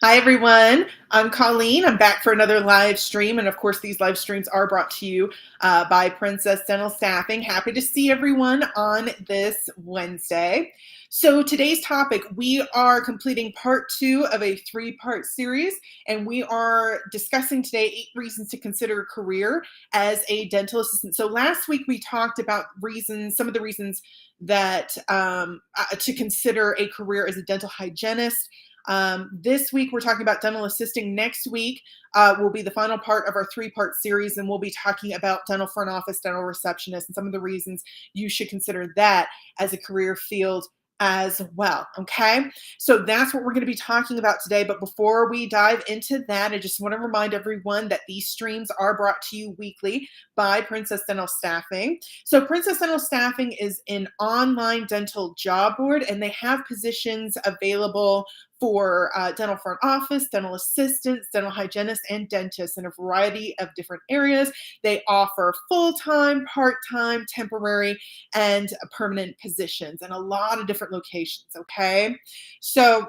Hi, everyone. I'm Colleen. I'm back for another live stream. And of course, these live streams are brought to you by Princess Dental Staffing. Happy to see everyone on this Wednesday. So today's topic, we are completing part 2 of a 3-part series, and we are discussing today 8 reasons to consider a career as a dental assistant. So last week we talked about some of the reasons that to consider a career as a dental hygienist. This week, we're talking about dental assisting. Next week will be the final part of our 3-part series, and we'll be talking about dental front office, dental receptionist, and some of the reasons you should consider that as a career field as well. Okay, so that's what we're going to be talking about today. But before we dive into that, I just want to remind everyone that these streams are brought to you weekly by Princess Dental Staffing. So Princess Dental Staffing is an online dental job board, and they have positions available for dental front office, dental assistants, dental hygienists, and dentists in a variety of different areas. They offer full-time, part-time, temporary, and permanent positions in a lot of different locations, okay? So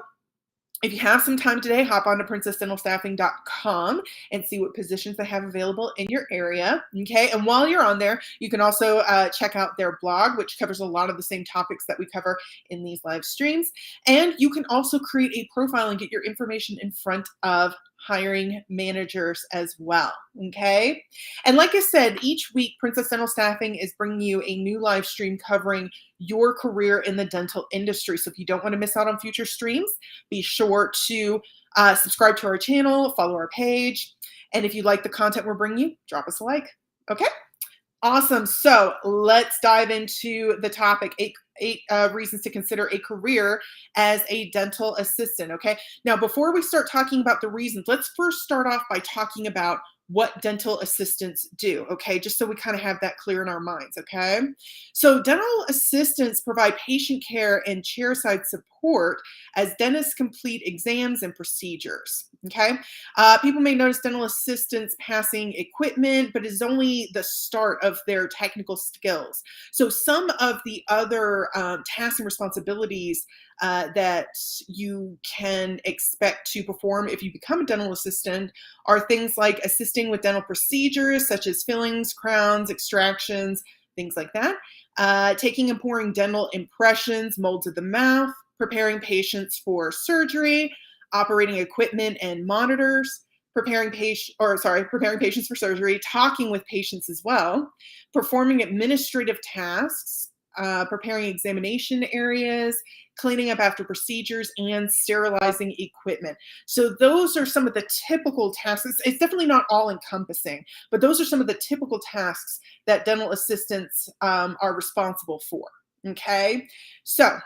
if you have some time today, hop on to princessdentalstaffing.com and see what positions they have available in your area, okay? And while you're on there, you can also check out their blog, which covers a lot of the same topics that we cover in these live streams. And you can also create a profile and get your information in front of hiring managers as well, okay? And like I said, each week, Princess Dental Staffing is bringing you a new live stream covering your career in the dental industry. So if you don't want to miss out on future streams, be sure to subscribe to our channel, follow our page, and if you like the content we're bringing you, drop us a like. Okay? Awesome. So let's dive into the topic, eight reasons to consider a career as a dental assistant. Okay. Now, before we start talking about the reasons, let's first start off by talking about what dental assistants do. Okay. Just so we kind of have that clear in our minds. Okay. So dental assistants provide patient care and chairside support as dentists complete exams and procedures. Okay. People may notice dental assistants passing equipment, but it is only the start of their technical skills. So some of the other tasks and responsibilities that you can expect to perform if you become a dental assistant are things like assisting with dental procedures such as fillings, crowns, extractions, things like that, taking and pouring dental impressions, molds of the mouth, preparing patients for surgery, operating equipment and monitors, preparing patients for surgery, talking with patients as well, performing administrative tasks, preparing examination areas, cleaning up after procedures, and sterilizing equipment. So those are some of the typical tasks. It's definitely not all encompassing, but those are some of the typical tasks that dental assistants are responsible for. Okay, so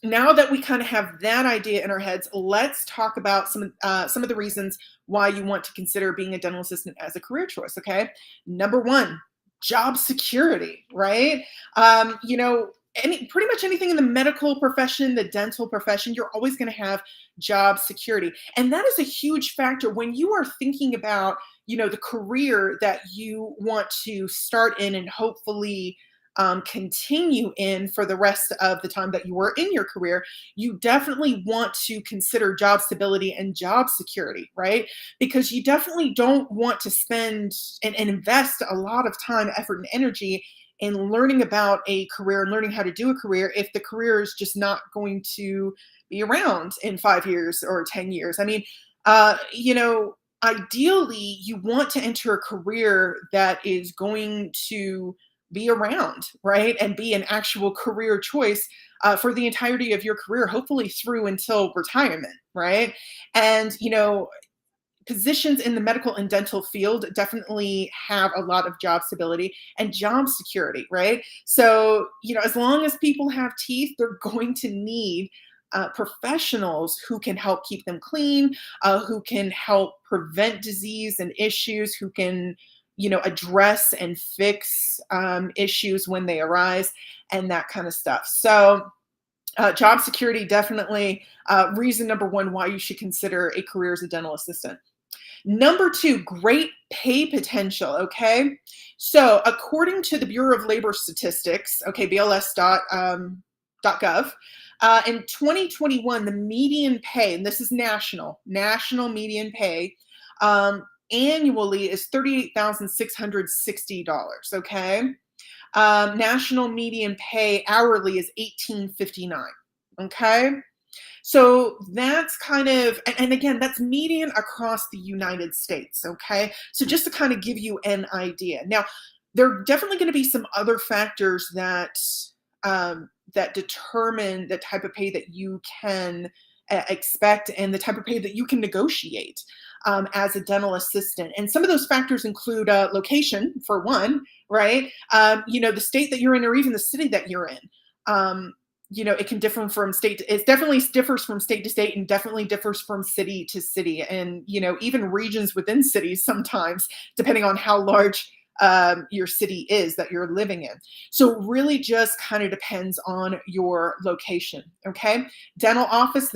now that we kind of have that idea in our heads, let's talk about some of the reasons why you want to consider being a dental assistant as a career choice. Okay, number one, job security, right? Pretty much anything in the medical profession, the dental profession, you're always going to have job security, and that is a huge factor when you are thinking about the career that you want to start in and hopefully continue in for the rest of the time that you are in your career. You definitely want to consider job stability and job security, right? Because you definitely don't want to spend and invest a lot of time, effort, and energy in learning about a career and learning how to do a career if the career is just not going to be around in 5 years or 10 years. I mean, ideally, you want to enter a career that is going to be around, right? And be an actual career choice for the entirety of your career, hopefully through until retirement, right? And, positions in the medical and dental field definitely have a lot of job stability and job security, right? So, as long as people have teeth, they're going to need professionals who can help keep them clean, who can help prevent disease and issues, who can address and fix issues when they arise and that kind of stuff. So job security, definitely reason number one why you should consider a career as a dental assistant. Number two, great pay potential. Okay. So according to the Bureau of Labor Statistics, okay, BLS.gov, In 2021, the median pay, and this is national median pay, um, annually is $38,660. Okay. National median pay hourly is 1859. Okay. So that's kind of, and again, that's median across the United States. Okay. So just to kind of give you an idea. Now, there are definitely going to be some other factors that determine the type of pay that you can expect and the type of pay that you can negotiate as a dental assistant. And some of those factors include location, for one, right? The state that you're in, or even the city that you're in. Um, it can differ from state it definitely differs from state to state, and definitely differs from city to city, and even regions within cities sometimes, depending on how large your city is that you're living in. So it really just kind of depends on your location. Okay. The dental office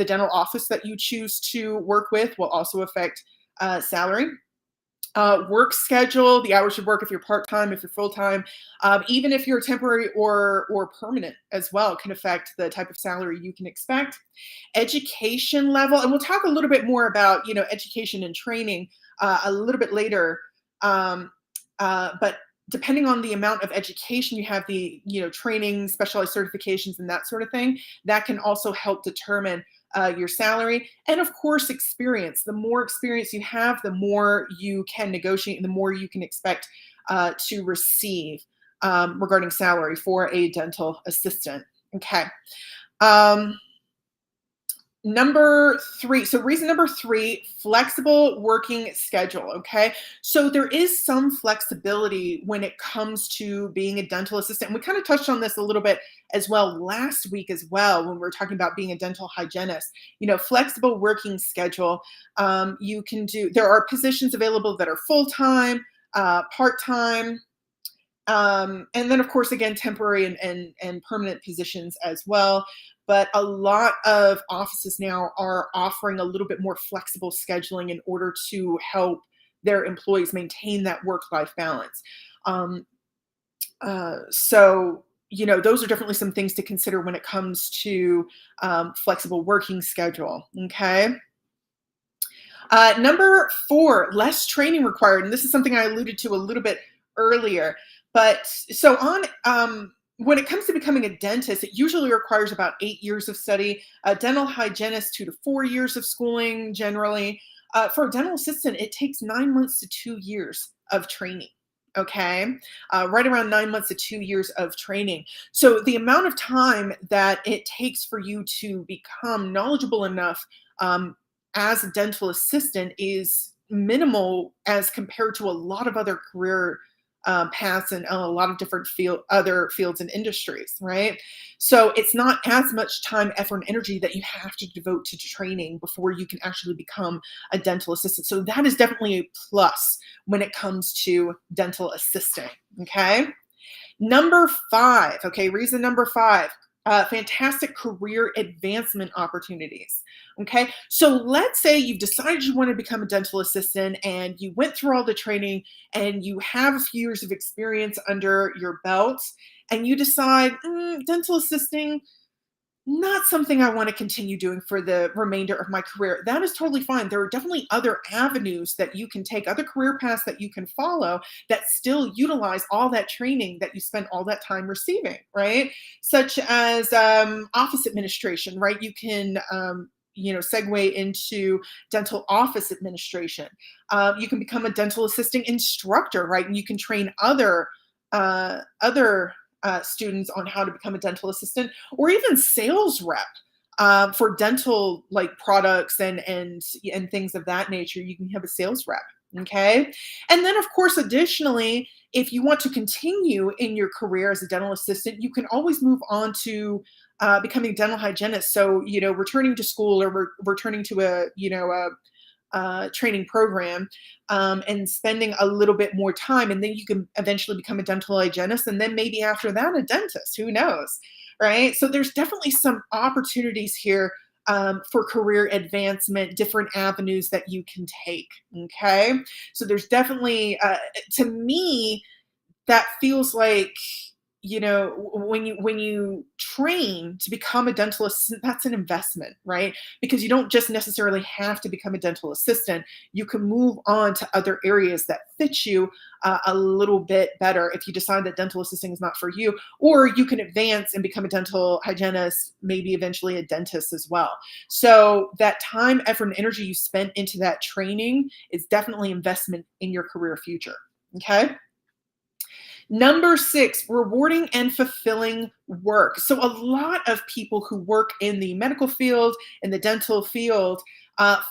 that you choose to work with will also affect salary. Work schedule, the hours you work, if you're part-time, if you're full-time, even if you're temporary or permanent as well, can affect the type of salary you can expect. Education level, and we'll talk a little bit more about education and training a little bit later. But depending on the amount of education you have, the training, specialized certifications, and that sort of thing, that can also help determine your salary. And of course, experience. The more experience you have, the more you can negotiate and the more you can expect to receive regarding salary for a dental assistant. Okay. Number three. So reason number three, flexible working schedule. Okay. So there is some flexibility when it comes to being a dental assistant. And we kind of touched on this a little bit as well last week as well, when we were talking about being a dental hygienist. Flexible working schedule. There are positions available that are full-time, part-time, and then of course, again, temporary and permanent positions as well. But a lot of offices now are offering a little bit more flexible scheduling in order to help their employees maintain that work-life balance. So those are definitely some things to consider when it comes to flexible working schedule. Okay. Number four, less training required. And this is something I alluded to a little bit earlier. But so when it comes to becoming a dentist, it usually requires about 8 years of study. A dental hygienist, 2 to 4 years of schooling generally. For a dental assistant, it takes 9 months to 2 years of training. Okay, right around 9 months to 2 years of training. So the amount of time that it takes for you to become knowledgeable enough as a dental assistant is minimal as compared to a lot of other career paths and a lot of different other fields and industries, right? So it's not as much time, effort, and energy that you have to devote to training before you can actually become a dental assistant. So that is definitely a plus when it comes to dental assisting. Okay. Number five. Okay. Reason number five. Fantastic career advancement opportunities. Okay, so let's say you've decided you want to become a dental assistant and you went through all the training and you have a few years of experience under your belt, and you decide dental assisting, not something I want to continue doing for the remainder of my career. That is totally fine. There are definitely other avenues that you can take, other career paths that you can follow that still utilize all that training that you spent all that time receiving, right? Such as office administration, right? You can segue into dental office administration. You can become a dental assisting instructor, right? And you can train other students on how to become a dental assistant, or even sales rep for dental like products and things of that nature. You can have a sales rep. Okay. And then of course, additionally, if you want to continue in your career as a dental assistant, you can always move on to becoming a dental hygienist. So, returning to school or returning to a training program and spending a little bit more time, and then you can eventually become a dental hygienist, and then maybe after that a dentist, who knows, right? So there's definitely some opportunities here for career advancement, different avenues that you can take. Okay, so there's definitely to me that feels like when you train to become a dental assistant, that's an investment, right? Because you don't just necessarily have to become a dental assistant. You can move on to other areas that fit you a little bit better if you decide that dental assisting is not for you, or you can advance and become a dental hygienist, maybe eventually a dentist as well. So that time, effort, and energy you spent into that training is definitely investment in your career future. Okay. Number six, rewarding and fulfilling work. So, a lot of people who work in the medical field, in the dental field,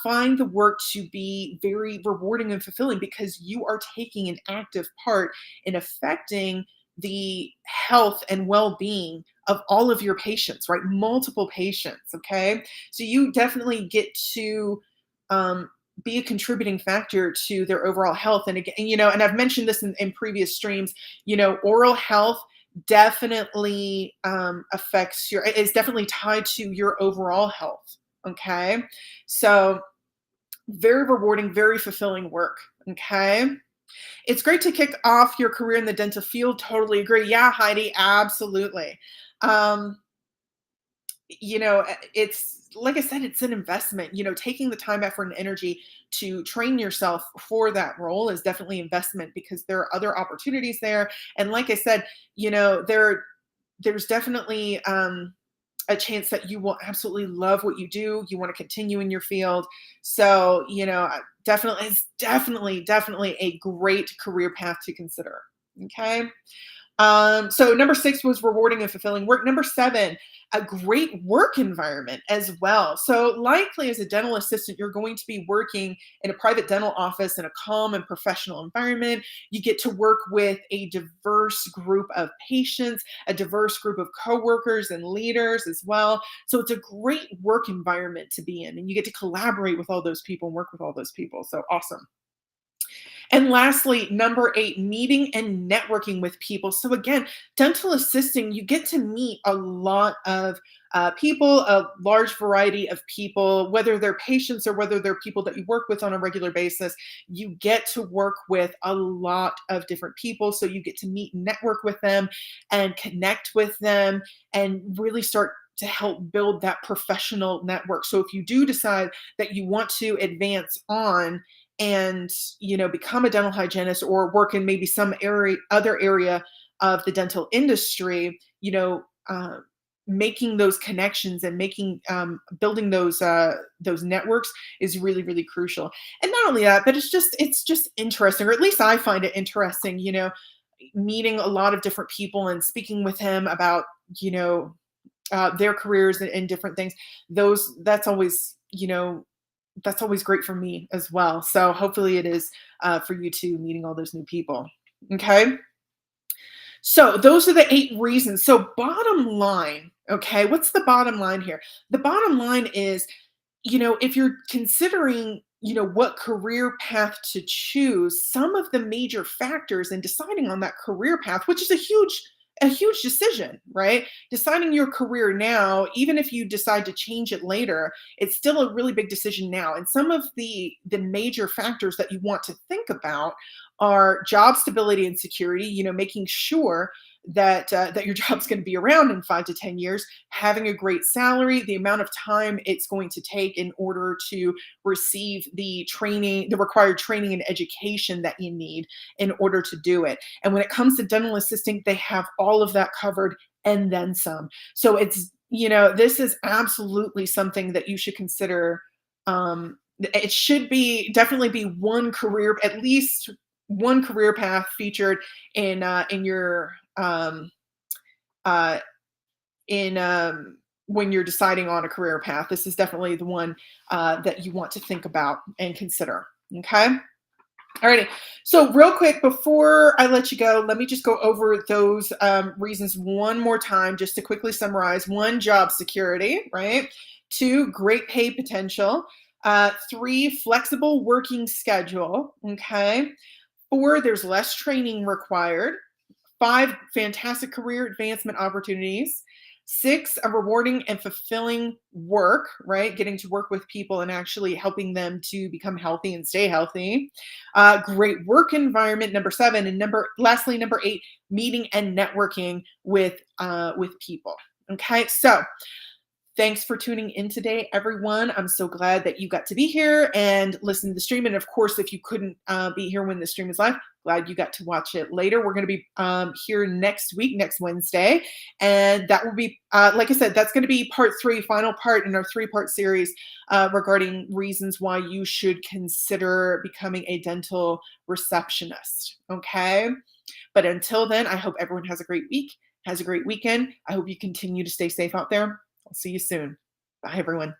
find the work to be very rewarding and fulfilling because you are taking an active part in affecting the health and well being of all of your patients, right? Multiple patients, okay? So, you definitely get to. Um, be a contributing factor to their overall health. And again, and I've mentioned this in previous streams, oral health definitely affects is definitely tied to your overall health. Okay. So very rewarding, very fulfilling work. Okay. It's great to kick off your career in the dental field. Totally agree. Yeah, Heidi, absolutely. Um, it's like I said, it's an investment. Taking the time, effort, and energy to train yourself for that role is definitely investment because there are other opportunities there. And like I said, there's definitely a chance that you will absolutely love what you do. You want to continue in your field. So, definitely, it's definitely a great career path to consider. Okay. So number six was rewarding and fulfilling work. Number seven, a great work environment as well. So likely as a dental assistant, you're going to be working in a private dental office in a calm and professional environment. You get to work with a diverse group of patients, a diverse group of coworkers and leaders as well. So it's a great work environment to be in, and you get to collaborate with all those people and work with all those people. So awesome. And lastly, number eight, meeting and networking with people. So again, dental assisting, you get to meet a lot of people, a large variety of people, whether they're patients or whether they're people that you work with on a regular basis. You get to work with a lot of different people. So you get to meet and network with them and connect with them and really start to help build that professional network. So if you do decide that you want to advance on and become a dental hygienist or work in maybe some other area of the dental industry, making those connections and making building those networks is really really crucial. And not only that, but it's just interesting, or at least I find it interesting, meeting a lot of different people and speaking with him about their careers and different things. That's always great for me as well. So hopefully it is for you too, meeting all those new people. Okay. So those are the eight reasons. So bottom line, okay, what's the bottom line here? The bottom line is, if you're considering, what career path to choose, some of the major factors in deciding on that career path, which is a huge decision, right? Deciding your career now, even if you decide to change it later, it's still a really big decision now. And some of the major factors that you want to think about are job stability and security, making sure that your job's going to be around in 5 to 10 years, having a great salary, the amount of time it's going to take in order to receive the training, the required training and education that you need in order to do it. And when it comes to dental assisting, they have all of that covered and then some. So this is absolutely something that you should consider. It should definitely be at least one career path featured in your uh, in when you're deciding on a career path. This is definitely the one that you want to think about and consider. Okay. Alrighty. So real quick, before I let you go, let me just go over those reasons one more time, just to quickly summarize. One, job security, right? Two, great pay potential. Three, flexible working schedule. Okay. Four, there's less training required. Five, fantastic career advancement opportunities. 6, a rewarding and fulfilling work, right? Getting to work with people and actually helping them to become healthy and stay healthy. Great work environment, number 7, and lastly, number 8, meeting and networking with people. Okay, so thanks for tuning in today, everyone. I'm so glad that you got to be here and listen to the stream. And of course, if you couldn't be here when the stream is live, glad you got to watch it later. We're going to be here next week, next Wednesday. And that will be, like I said, that's going to be part 3, final part in our 3-part series regarding reasons why you should consider becoming a dental receptionist. Okay. But until then, I hope everyone has a great week, has a great weekend. I hope you continue to stay safe out there. I'll see you soon. Bye, everyone.